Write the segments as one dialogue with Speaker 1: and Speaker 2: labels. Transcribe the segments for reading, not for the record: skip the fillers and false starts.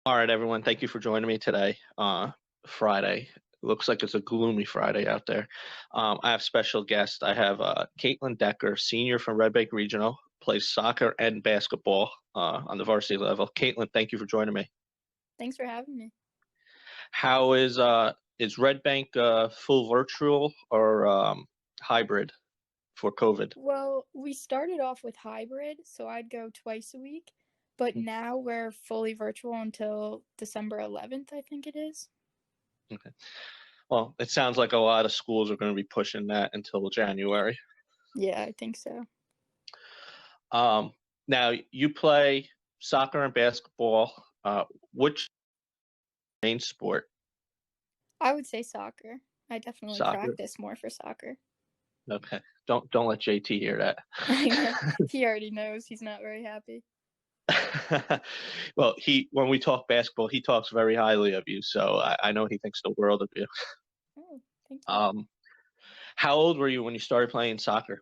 Speaker 1: All right, everyone. Thank you for joining me today. Friday. Looks like it's a gloomy Friday out there. I have special guest. I have Caitlyn Decker, senior from Red Bank Regional, plays soccer and basketball on the varsity level. Caitlyn, thank you for joining me.
Speaker 2: Thanks for having me.
Speaker 1: How is Red Bank full virtual or hybrid for COVID?
Speaker 2: Well, we started off with hybrid, so I'd go twice a week, but now we're fully virtual until December 11th, I think it is.
Speaker 1: Okay. Well, it sounds like a lot of schools are going to be pushing that until January.
Speaker 2: Yeah, I think so.
Speaker 1: Now you play soccer and basketball. Which main sport?
Speaker 2: I would say soccer. I definitely
Speaker 1: Soccer.
Speaker 2: practice more for soccer.
Speaker 1: Okay. Don't let JT hear that.
Speaker 2: I know. He already knows he's not very happy.
Speaker 1: Well, he when we talk basketball, he talks very highly of you, so I know he thinks the world of you.
Speaker 2: Oh, thank you.
Speaker 1: Um, how old were you when you started playing soccer?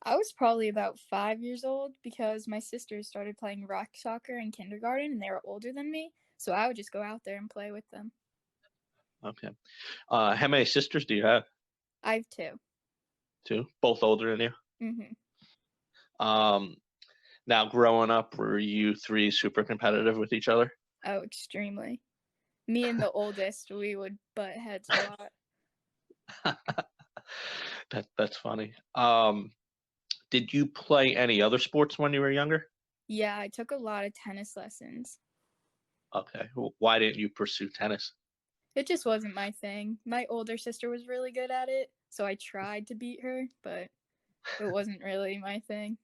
Speaker 2: I was probably about 5 years old because my sisters started playing rock soccer in kindergarten and they were older than me, so I would just go out there and play with them.
Speaker 1: Okay. How many sisters do you have?
Speaker 2: I have two.
Speaker 1: Two, both older than you.
Speaker 2: Mm-hmm.
Speaker 1: Um, Now growing up, were you three super competitive with each other?
Speaker 2: Oh, extremely. Me and the oldest, we would butt heads a lot.
Speaker 1: That's funny. Did you play any other sports when you were younger?
Speaker 2: Yeah, I took a lot of tennis lessons.
Speaker 1: Okay. Why didn't you pursue tennis?
Speaker 2: It just wasn't my thing. My older sister was really good at it, so I tried to beat her, but it wasn't really my thing.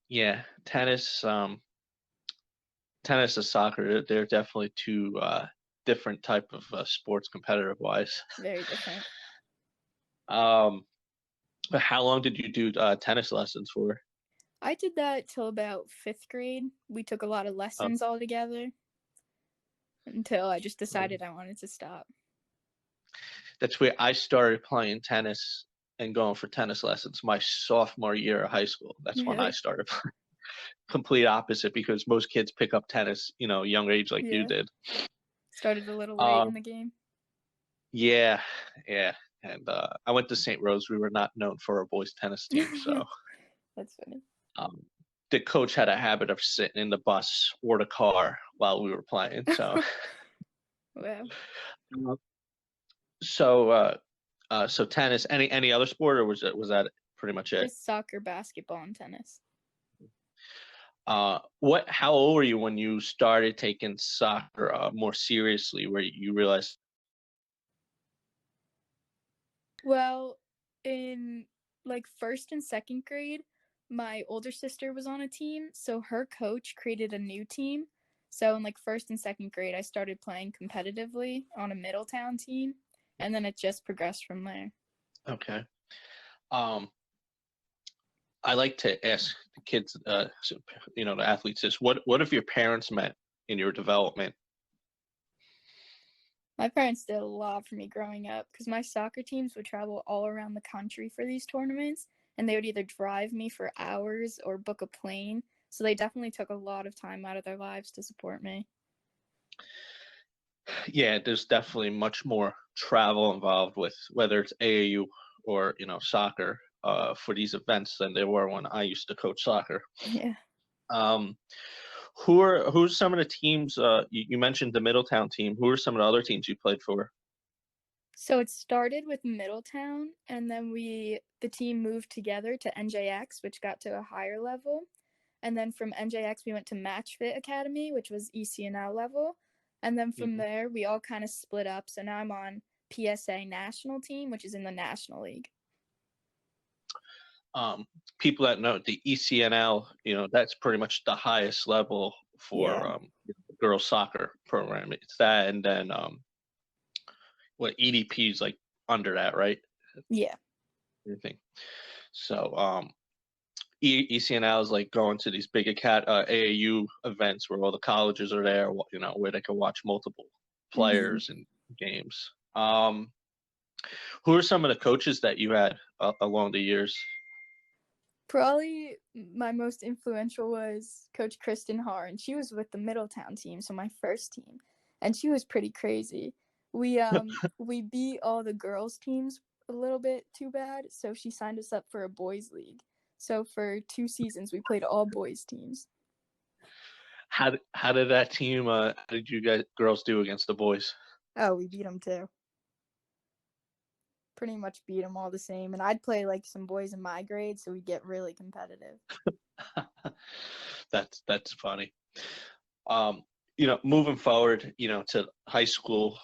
Speaker 1: Yeah, tennis and soccer, they're definitely two different type of sports competitive wise.
Speaker 2: Very different.
Speaker 1: Um, but how long did you do tennis lessons for?
Speaker 2: I did that till about fifth grade. We took a lot of
Speaker 1: Uh,
Speaker 2: lessons all together until I just decided I wanted to stop.
Speaker 1: that's where I started playing tennis and going for tennis lessons my sophomore year of high school. That's when I
Speaker 2: Really?
Speaker 1: started. Complete opposite because most kids pick up tennis, young age like you
Speaker 2: Yeah.
Speaker 1: did.
Speaker 2: Started a little late in
Speaker 1: Um,
Speaker 2: the game.
Speaker 1: yeah, yeah. And I went to St. Rose. We were not known for our boys tennis team, so
Speaker 2: That's funny.
Speaker 1: um, the coach had a habit of sitting in the bus or the car while we were playing. So,
Speaker 2: Wow.
Speaker 1: uh, so tennis. Any other sport, or was that pretty much it?
Speaker 2: Just soccer, basketball, and tennis.
Speaker 1: What? How old were you when you started taking soccer more seriously? Where you realized,
Speaker 2: Well, in like first and second grade, my older sister was on a team, so her coach created a new team. So in like first and second grade, I started playing competitively on a Middletown team, and then it just progressed from there.
Speaker 1: okay. Um, I like to ask the kids, the athletes, this: what have your parents meant in your development?
Speaker 2: My parents did a lot for me growing up because my soccer teams would travel all around the country for these tournaments, and they would either drive me for hours or book a plane. So they definitely took a lot of time out of their lives to support me.
Speaker 1: Yeah, there's definitely much more travel involved with whether it's AAU or soccer for these events than there were when I used to coach soccer.
Speaker 2: Yeah.
Speaker 1: Um, who's some of the teams? You mentioned the Middletown team. Who are some of the other teams you played for?
Speaker 2: So it started with Middletown, and then the team moved together to NJX, which got to a higher level. And then from NJX, we went to Match Fit Academy, which was ECNL level. And then from
Speaker 1: Mhm.
Speaker 2: there, we all kind of split up. So now I'm on PSA National Team, which is in the National League.
Speaker 1: Um, People that know the ECNL, that's pretty much the highest level for
Speaker 2: Yeah.
Speaker 1: girls soccer program. It's that, and then what EDP is like under that, right?
Speaker 2: Yeah.
Speaker 1: Anything. So ECNL is like going to these big AAU events where all the colleges are there, where they can watch multiple
Speaker 2: Mm-hmm.
Speaker 1: players and games. Who are some of the coaches that you had along the years?
Speaker 2: Probably my most influential was Coach Kristen Haar, and she was with the Middletown team, so my first team, and she was pretty crazy. We beat all the girls teams a little bit too bad, so she signed us up for a boys league. So for 2 seasons, we played all boys teams.
Speaker 1: How did that team? How did you guys girls do against the boys?
Speaker 2: Oh, we beat them too. Pretty much beat them all the same, and I'd play like some boys in my grade, so we'd get really competitive.
Speaker 1: That's funny. Moving forward, to high school.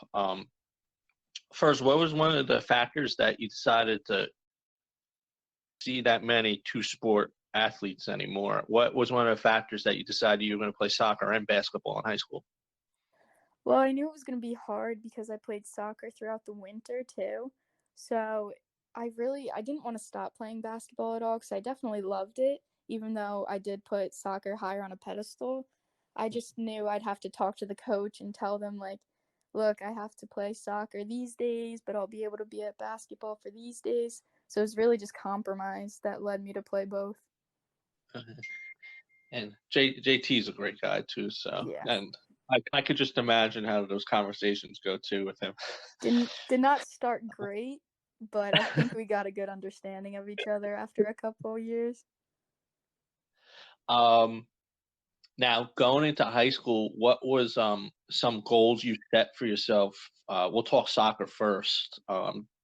Speaker 1: First, what was one of the factors that you decided to see that many two-sport athletes anymore? What was one of the factors that you decided you were going to play soccer and basketball in high school?
Speaker 2: Well, I knew it was going to be hard because I played soccer throughout the winter too. So I didn't want to stop playing basketball at all because I definitely loved it, even though I did put soccer higher on a pedestal. I just knew I'd have to talk to the coach and tell them, like, look, I have to play soccer these days, but I'll be able to be at basketball for these days. So it was really just compromise that led me to play both.
Speaker 1: And JT is a great guy too. So,
Speaker 2: Yeah.
Speaker 1: and I could just imagine how those conversations go too with him.
Speaker 2: Did not start great, but I think we got a good understanding of each other after a couple years.
Speaker 1: Now going into high school, what was some goals you set for yourself? We'll talk soccer first.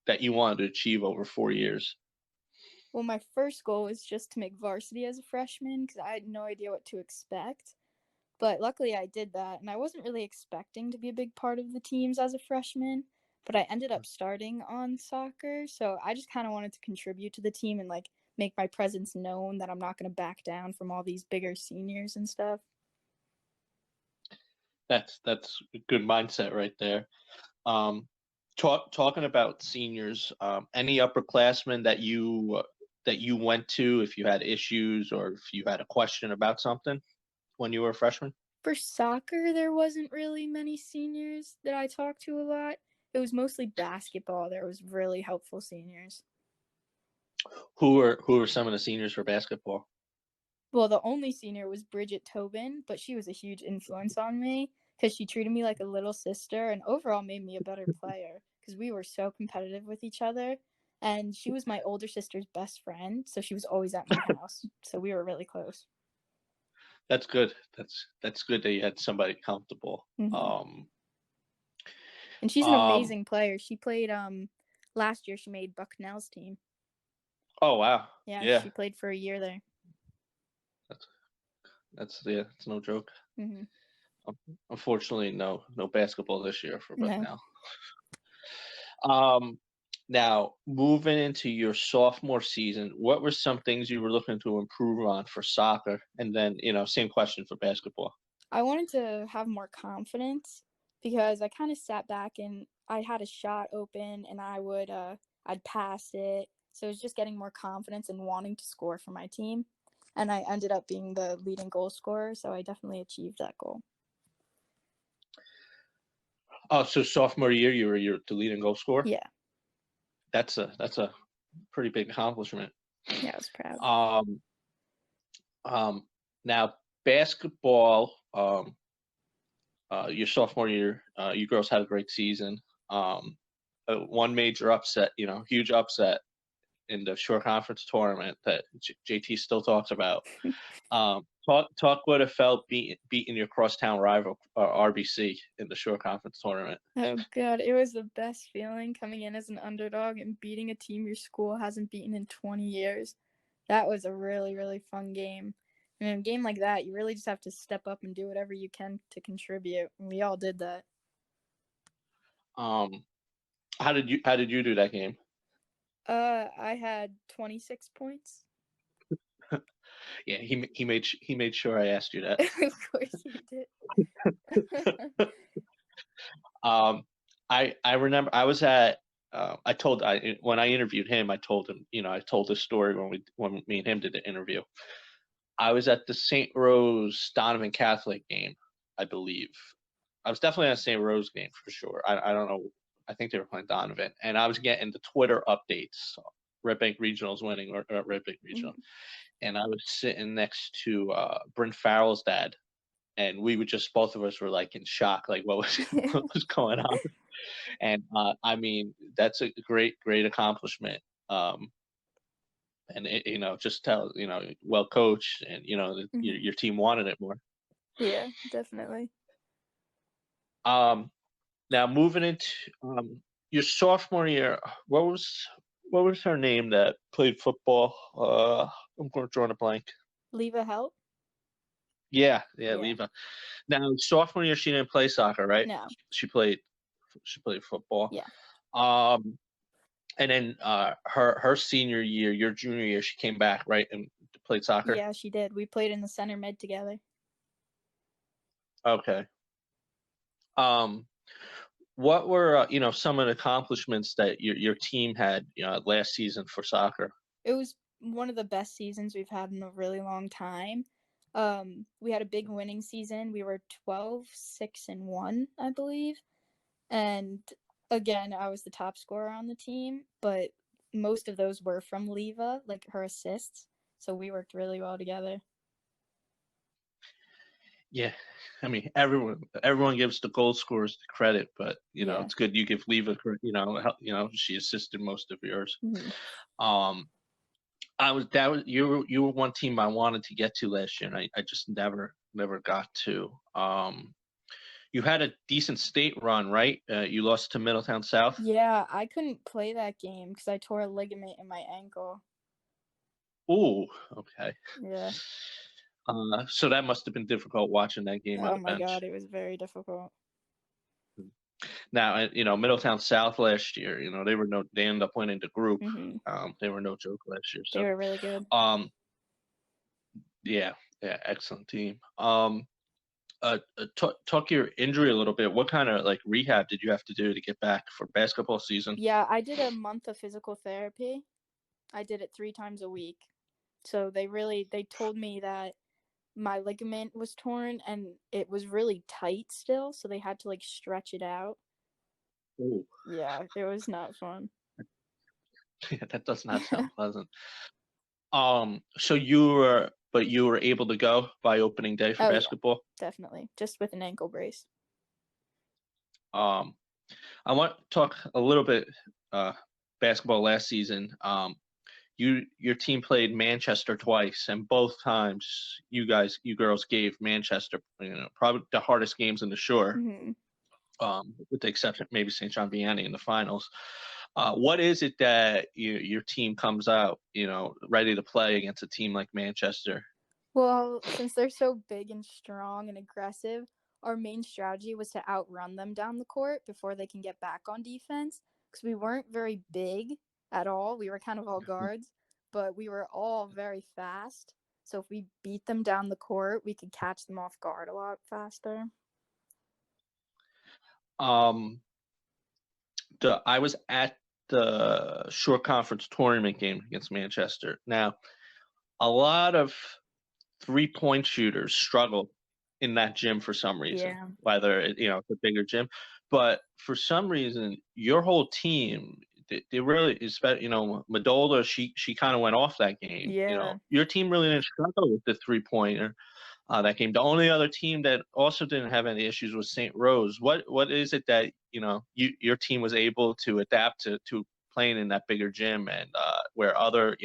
Speaker 1: That you wanted to achieve over 4 years.
Speaker 2: Well, my first goal was just to make varsity as a freshman because I had no idea what to expect. But luckily, I did that, and I wasn't really expecting to be a big part of the teams as a freshman. But I ended up starting on soccer, so I just kind of wanted to contribute to the team and like make my presence known that I'm not going to back down from all these bigger seniors and stuff.
Speaker 1: That's a good mindset right there. Talking about seniors, any upperclassmen that you went to if you had issues or if you had a question about something when you were a freshman?
Speaker 2: For soccer, there wasn't really many seniors that I talked to a lot. It was mostly basketball. There was really helpful seniors.
Speaker 1: Who were some of the seniors for basketball?
Speaker 2: Well, the only senior was Bridget Tobin, but she was a huge influence on me because she treated me like a little sister and overall made me a better player because we were so competitive with each other. And she was my older sister's best friend, so she was always at my house. So we were really close.
Speaker 1: That's good. That's good that you had somebody comfortable.
Speaker 2: Mm-hmm. And she's an
Speaker 1: Um,
Speaker 2: amazing player. She played last year she made Bucknell's team.
Speaker 1: oh wow,
Speaker 2: Yeah,
Speaker 1: yeah,
Speaker 2: she played for a year there.
Speaker 1: that's no joke.
Speaker 2: Mm-hmm.
Speaker 1: Unfortunately, no basketball this year for
Speaker 2: No.
Speaker 1: Bucknell. Um, Now moving into your sophomore season, what were some things you were looking to improve on for soccer? And then, same question for basketball.
Speaker 2: I wanted to have more confidence because I kind of sat back and I had a shot open and I'd pass it. So it was just getting more confidence and wanting to score for my team. And I ended up being the leading goal scorer, so I definitely achieved that goal.
Speaker 1: Oh, so sophomore year you were the leading goal scorer?
Speaker 2: Yeah.
Speaker 1: That's a pretty big accomplishment.
Speaker 2: Yeah, I was proud.
Speaker 1: Um, Now basketball, your sophomore year, you girls had a great season. One major upset, huge upset in the short conference tournament that JT still talks about. Talk what it felt beating your crosstown rival RBC in the short conference tournament.
Speaker 2: Oh, God. It was the best feeling coming in as an underdog and beating a team your school hasn't beaten in 20 years. That was a really, really fun game. And in a game like that, you really just have to step up and do whatever you can to contribute. And we all did that.
Speaker 1: Um, how did you do that game?
Speaker 2: I had 26 points.
Speaker 1: Yeah, he made sure I asked you that.
Speaker 2: Of course you did.
Speaker 1: I remember I was at when I interviewed him, I told him, I told this story when me and him did the interview. I was at the St. Rose Donovan Catholic game, I believe. I was definitely at a St. Rose game for sure. I don't know. I think they were playing Donovan, and I was getting the Twitter updates Red Bank Regionals winning or Red Bank Regional,
Speaker 2: Mhm.
Speaker 1: and I was sitting next to Bryn Farrell's dad, and we were just both of us were like in shock, like what was what was going on. And I mean, that's a great accomplishment. And just tell well coached, and
Speaker 2: Mhm.
Speaker 1: your team wanted it more.
Speaker 2: Yeah, definitely.
Speaker 1: Um, Now moving into your sophomore year, what was her name that played football? I'm going to draw a blank.
Speaker 2: Leave a help?
Speaker 1: Yeah,
Speaker 2: Yeah.
Speaker 1: Leva. Now sophomore year, she didn't play soccer, right?
Speaker 2: No.
Speaker 1: She played she played football.
Speaker 2: Yeah.
Speaker 1: Um, and then her senior year, your junior year, she came back, right, and played soccer.
Speaker 2: Yeah, she did. We played in the center mid together.
Speaker 1: Okay. Um, what were some of the accomplishments that your team had last season for soccer?
Speaker 2: It was one of the best seasons we've had in a really long time. We had a big winning season. We were 12-6-1, I believe. And again, I was the top scorer on the team, but most of those were from Leva, like her assists. So we worked really well together.
Speaker 1: Yeah, I mean everyone gives the goal scorers the credit, but
Speaker 2: Yeah.
Speaker 1: it's good you give Leva she assisted most of yours.
Speaker 2: Hmm.
Speaker 1: Um, you were one team I wanted to get to last year, and I just never got to. You had a decent state run, right? You lost to Middletown South.
Speaker 2: Yeah, I couldn't play that game because I tore a ligament in my ankle.
Speaker 1: Ooh, okay.
Speaker 2: Yeah.
Speaker 1: So that must have been difficult watching that game on
Speaker 2: Oh
Speaker 1: the
Speaker 2: my God,
Speaker 1: bench.
Speaker 2: it was very difficult.
Speaker 1: Now, Middletown South last year, they ended up winning the group.
Speaker 2: Hmm.
Speaker 1: They were no joke last year.
Speaker 2: They
Speaker 1: So,
Speaker 2: were really good.
Speaker 1: um, yeah, yeah, excellent team. Talk your injury a little bit. What kind of like rehab did you have to do to get back for basketball season?
Speaker 2: Yeah, I did a month of physical therapy. I did it 3 times a week. So they told me that my ligament was torn and it was really tight still, so they had to like stretch it out.
Speaker 1: Ooh,
Speaker 2: Yeah, it was not fun.
Speaker 1: yeah, that does not sound pleasant. So you were able to go by opening day for
Speaker 2: Oh yeah,
Speaker 1: basketball.
Speaker 2: definitely. Just with an ankle brace.
Speaker 1: Um, I want to talk a little bit uh, basketball last season. Your team played Manchester twice, and both times you girls gave Manchester, probably the hardest games in the Shore,
Speaker 2: Hmm.
Speaker 1: with the exception maybe St. John Vianney in the finals. What is it that your team comes out, ready to play against a team like Manchester?
Speaker 2: Well, since they're so big and strong and aggressive, our main strategy was to outrun them down the court before they can get back on defense. Because we weren't very big at all. We were kind of all guards, but we were all very fast. So if we beat them down the court, we could catch them off guard a lot faster.
Speaker 1: Um, I was at the Shore Conference tournament game against Manchester. Now, a lot of 3-point shooters struggle in that gym for some reason,
Speaker 2: Yeah.
Speaker 1: whether it's a bigger gym, but for some reason your whole team they really Madola, she kind of went off that game.
Speaker 2: Yeah.
Speaker 1: Your team really didn't struggle with the 3-pointer that game. The only other team that also didn't have any issues was St. Rose. What is it that your team was able to adapt to playing in that bigger gym, and where other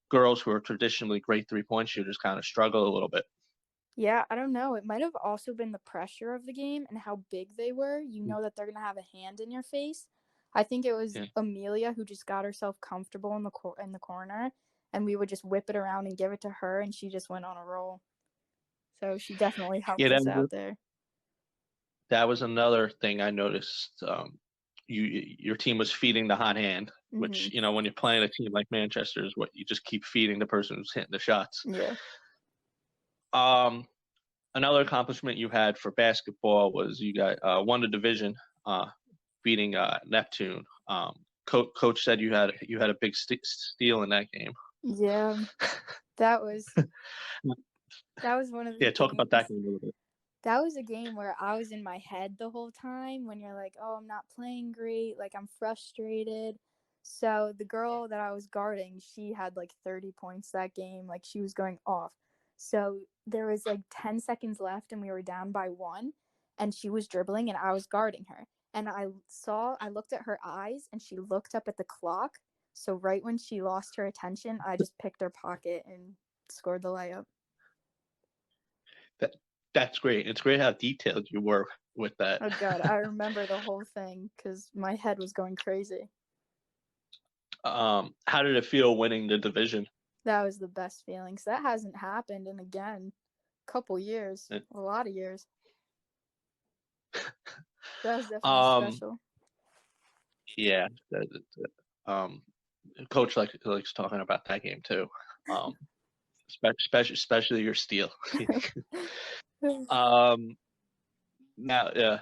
Speaker 1: girls who are traditionally great 3-point shooters kind of struggle a little bit?
Speaker 2: Yeah, I don't know. It might have also been the pressure of the game and how big they were. You know that they're going to have a hand in your face. I think it was
Speaker 1: Yeah,
Speaker 2: Amelia who just got herself comfortable in the corner, and we would just whip it around and give it to her, and she just went on a roll. So she definitely
Speaker 1: yeah,
Speaker 2: helped us out there.
Speaker 1: that was another thing I noticed. Your team was feeding the hot hand, which
Speaker 2: Hmm.
Speaker 1: when you're playing a team like Manchester is what you just keep feeding the person who's hitting the shots.
Speaker 2: Yeah.
Speaker 1: Um, Another accomplishment you had for basketball was you got won the division, beating Neptune. Coach said you had a big steal in that game.
Speaker 2: Yeah. That was that was one of the
Speaker 1: Yeah, talk about that
Speaker 2: games.
Speaker 1: game a little bit.
Speaker 2: That was a game where I was in my head the whole time when you're like, "Oh, I'm not playing great, like I'm frustrated." So the girl that I was guarding, she had like 30 points that game. Like she was going off. So there was like 10 seconds left and we were down by 1 and she was dribbling and I was guarding her. And I looked at her eyes and she looked up at the clock. So right when she lost her attention, I just picked her pocket and scored the layup.
Speaker 1: That's great. It's great how detailed you were with that.
Speaker 2: Oh God, I remember the whole thing because my head was going crazy.
Speaker 1: How did it feel winning the division?
Speaker 2: That was the best feeling. 'Cause that hasn't happened in, again, a couple years, a lot of years. That was definitely
Speaker 1: Um,
Speaker 2: special.
Speaker 1: yeah, coach likes talking about that game too. Especially your steal. Now,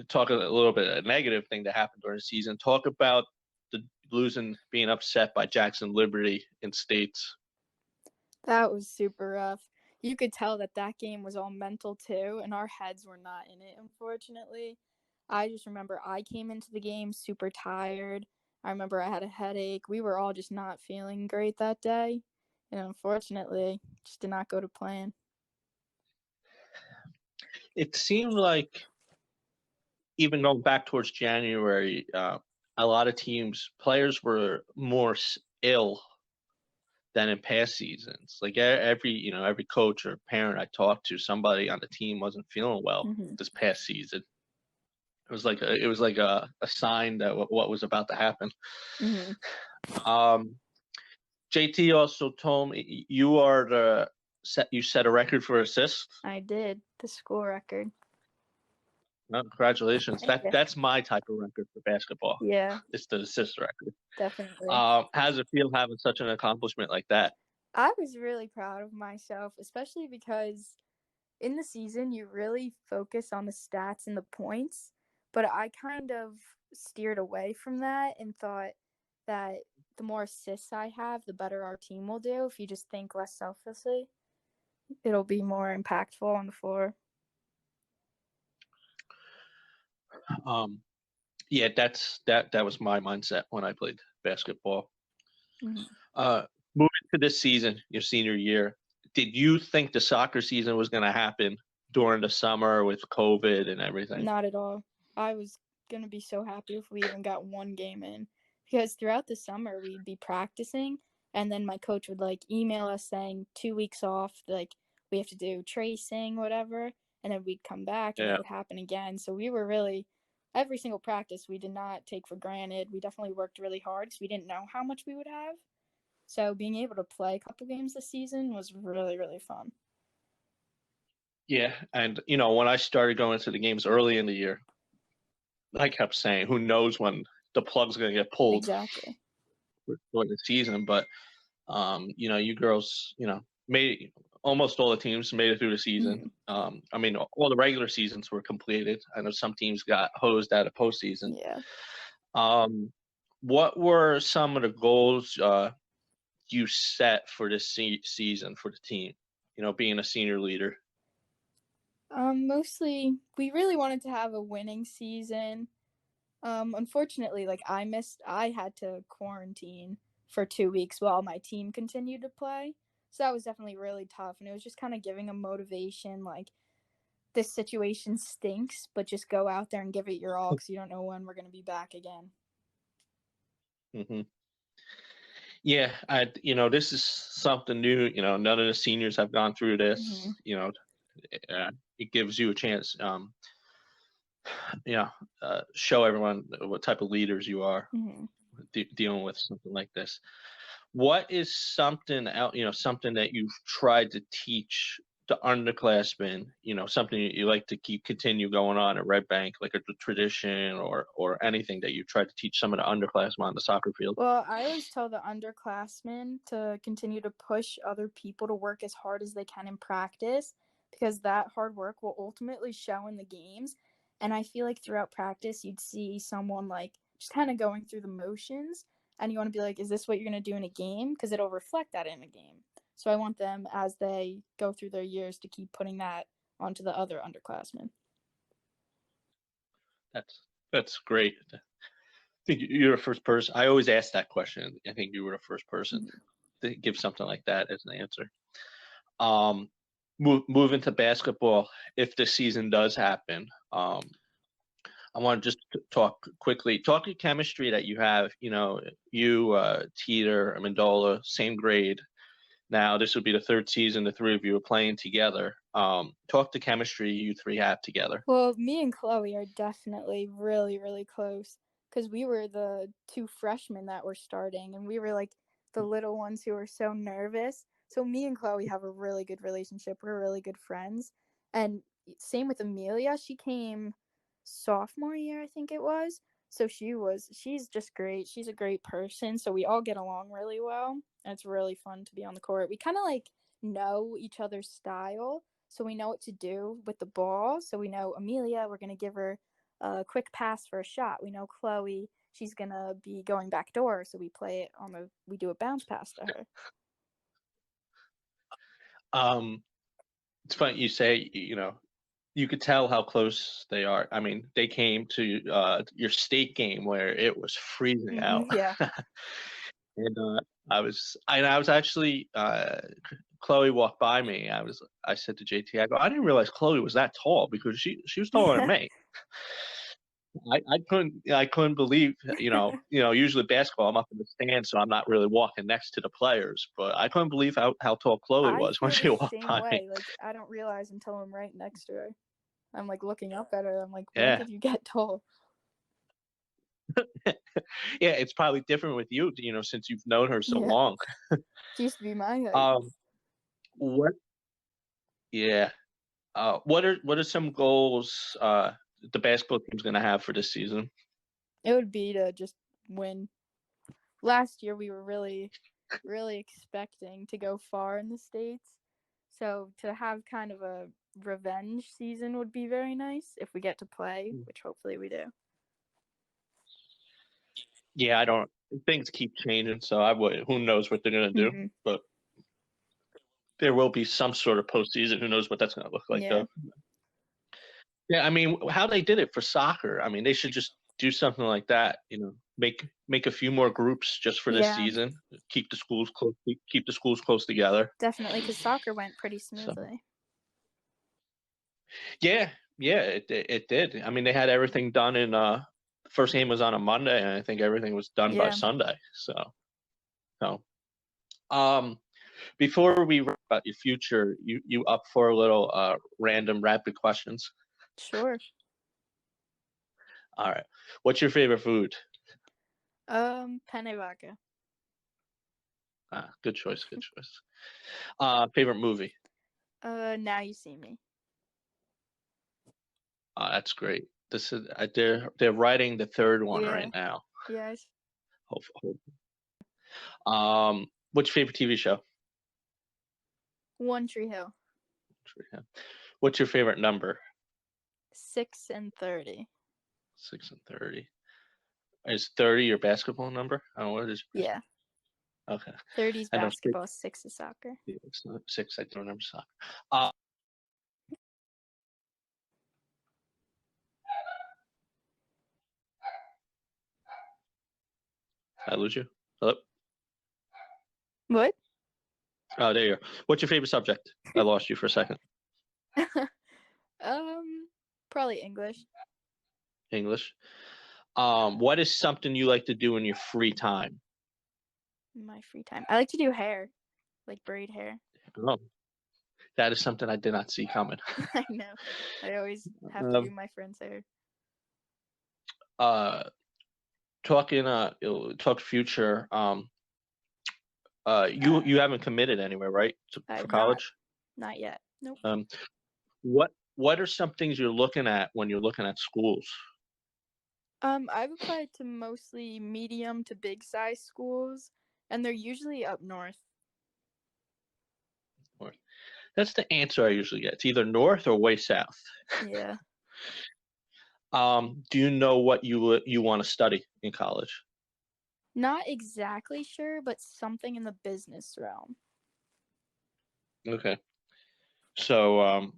Speaker 1: talk a little bit a negative thing that happened during the season. Talk about the losing, being upset by Jackson Liberty in States.
Speaker 2: That was super rough. You could tell that that game was all mental too, and our heads were not in it, unfortunately. I just remember I came into the game super tired. I remember I had a headache. We were all just not feeling great that day. And unfortunately, just did not go to plan.
Speaker 1: It seemed like even going back towards January, a lot of players were more ill than in past seasons. Like every coach or parent I talked to, somebody on the team wasn't feeling well this past season. It was like a sign that what was about to happen. JT also told me you set a record for assists.
Speaker 2: I did, the school record.
Speaker 1: Well, congratulations.
Speaker 2: Thank you.
Speaker 1: That's my type of record for basketball.
Speaker 2: Yeah,
Speaker 1: It's the assist record.
Speaker 2: definitely.
Speaker 1: How does it feel having such an accomplishment like that?
Speaker 2: I was really proud of myself, especially because in the season you really focus on the stats and the points, but I kind of steered away from that and thought that the more assists I have, the better our team will do. If you just think less selflessly, it'll be more impactful on the floor.
Speaker 1: Yeah, that was my mindset when I played basketball. Moving to this season, your senior year, did you think the soccer season was going to happen during the summer with COVID and everything?
Speaker 2: Not at all. I was going to be so happy if we even got one game in, because throughout the summer we'd be practicing and then my coach would like email us saying 2 weeks off, like we have to do tracing, whatever, and then we'd come back and it would happen again. So we were really, every single practice we did not take for granted. We definitely worked really hard because we didn't know how much we would have. So being able to play a couple games this season was really, really fun.
Speaker 1: Yeah, and when I started going to the games early in the year, I kept saying, "Who knows when the plug's going to get pulled?"
Speaker 2: Exactly.
Speaker 1: For the season. But you girls, made almost all the teams made it through the season. I mean, all the regular seasons were completed. I know some teams got hosed out of postseason.
Speaker 2: Yeah.
Speaker 1: What were some of the goals you set for this season for the team? Being a senior leader.
Speaker 2: Mostly, we really wanted to have a winning season. Unfortunately, like I had to quarantine for 2 weeks while my team continued to play. So that was definitely really tough. And it was just kind of giving them motivation, like this situation stinks, but just go out there and give it your all because you don't know when we're going to be back again.
Speaker 1: Yeah, this is something new. None of the seniors have gone through this. It gives you a chance. Show everyone what type of leaders you are dealing with something like this. What is something something that you've tried to teach the underclassmen, something you like to continue going on at Red Bank, like a tradition or anything that you tried to teach some of the underclassmen on the soccer field?
Speaker 2: Well, I always tell the underclassmen to continue to push other people to work as hard as they can in practice, because that hard work will ultimately show in the games. And I feel like throughout practice, you'd see someone like just kind of going through the motions, and you want to be like, is this what you're going to do in a game? Because it'll reflect that in a game. So I want them, as they go through their years, to keep putting that onto the other underclassmen.
Speaker 1: That's great. think you're the first person. I always ask that question. I think you were the first person to give something like that as an answer. Um, moving to basketball, if the season does happen, I want to just talk quickly. Talk your chemistry that you have. You, Teeter, Amendola, same grade. Now this would be the third season the three of you are playing together. Talk the chemistry you three have together.
Speaker 2: Well, me and Chloe are definitely really, really close because we were the two freshmen that were starting, and we were like the little ones who were so nervous. So me and Chloe have a really good relationship. We're really good friends. And same with Amelia. She came sophomore year, I think it was. So she's just great. She's a great person. So we all get along really well. And it's really fun to be on the court. We kind of like know each other's style. So we know what to do with the ball. So we know Amelia, we're going to give her a quick pass for a shot. We know Chloe, she's going to be going back door. So we do a bounce pass to her.
Speaker 1: It's funny you say, you could tell how close they are. I mean, they came to your state game where it was freezing out.
Speaker 2: Yeah.
Speaker 1: And I was actually Chloe walked by me. I said to JT, I go, I didn't realize Chloe was that tall because she was taller than me. I couldn't believe, usually basketball I'm up in the stands, so I'm not really walking next to the players, but I couldn't believe how tall Chloe
Speaker 2: I
Speaker 1: was when
Speaker 2: feel
Speaker 1: she
Speaker 2: the
Speaker 1: walked
Speaker 2: same
Speaker 1: by me.
Speaker 2: way. Like, I don't realize until I'm right next to her. I'm like looking up at her. I'm like, when
Speaker 1: Yeah.
Speaker 2: did you get tall?
Speaker 1: Yeah, it's probably different with you, since you've known her so long.
Speaker 2: She used to be my height.
Speaker 1: What? Yeah. What are some goals the basketball team's going to have for this season?
Speaker 2: It would be to just win. Last year we were really, really expecting to go far in the States. So to have kind of a revenge season would be very nice if we get to play, which hopefully we do.
Speaker 1: Yeah, I don't. Things keep changing, so who knows what they're going to do? But there will be some sort of postseason. Who knows what that's going to look like, though? Yeah, I mean, how they did it for soccer. I mean, they should just do something like that. Make a few more groups just for this season. Keep the schools close. Keep the schools close together.
Speaker 2: Definitely, because soccer went pretty smoothly.
Speaker 1: Yeah, it did. I mean, they had everything done in. First game was on a Monday, and I think everything was done by Sunday. So, before we wrap about your future, you up for a little random rapid questions?
Speaker 2: Sure.
Speaker 1: All right. What's your favorite food?
Speaker 2: Penne vodka.
Speaker 1: Good choice. Good choice. Favorite movie?
Speaker 2: Now You See Me.
Speaker 1: That's great. This is they're writing the third one right now.
Speaker 2: Yes.
Speaker 1: Hopefully. What's your favorite TV show?
Speaker 2: One Tree Hill.
Speaker 1: What's your favorite number?
Speaker 2: 6 and 30.
Speaker 1: 6 and 30. Is 30 your basketball number? Oh, what is?
Speaker 2: Yeah.
Speaker 1: Okay.
Speaker 2: 30 is basketball. 6 is soccer.
Speaker 1: Yeah, it's not 6. I don't remember soccer. I lose you. Hello.
Speaker 2: What?
Speaker 1: Oh, there you are. What's your favorite subject? I lost you for a second.
Speaker 2: Probably English.
Speaker 1: English. What is something you like to do in your free time?
Speaker 2: My free time. I like to do hair, like braid hair.
Speaker 1: Oh, that is something I did not see coming.
Speaker 2: I know. I always have to do my friend's hair.
Speaker 1: Talk future. You haven't committed anywhere, right? For college?
Speaker 2: Not yet. Nope.
Speaker 1: What are some things you're looking at when you're looking at schools?
Speaker 2: I've applied to mostly medium to big size schools, and they're usually up north.
Speaker 1: That's the answer I usually get. It's either north or way south.
Speaker 2: Yeah.
Speaker 1: Do you know what you want to study in college?
Speaker 2: Not exactly sure, but something in the business realm.
Speaker 1: Okay. So,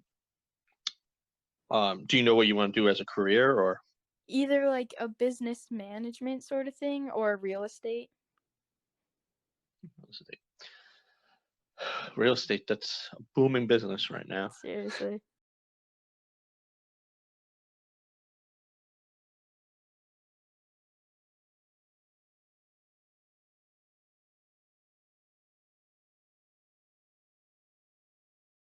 Speaker 1: do you know what you want to do as a career, or?
Speaker 2: Either like a business management sort of thing or real estate.
Speaker 1: Real estate. Real estate, that's a booming business right now.
Speaker 2: Seriously.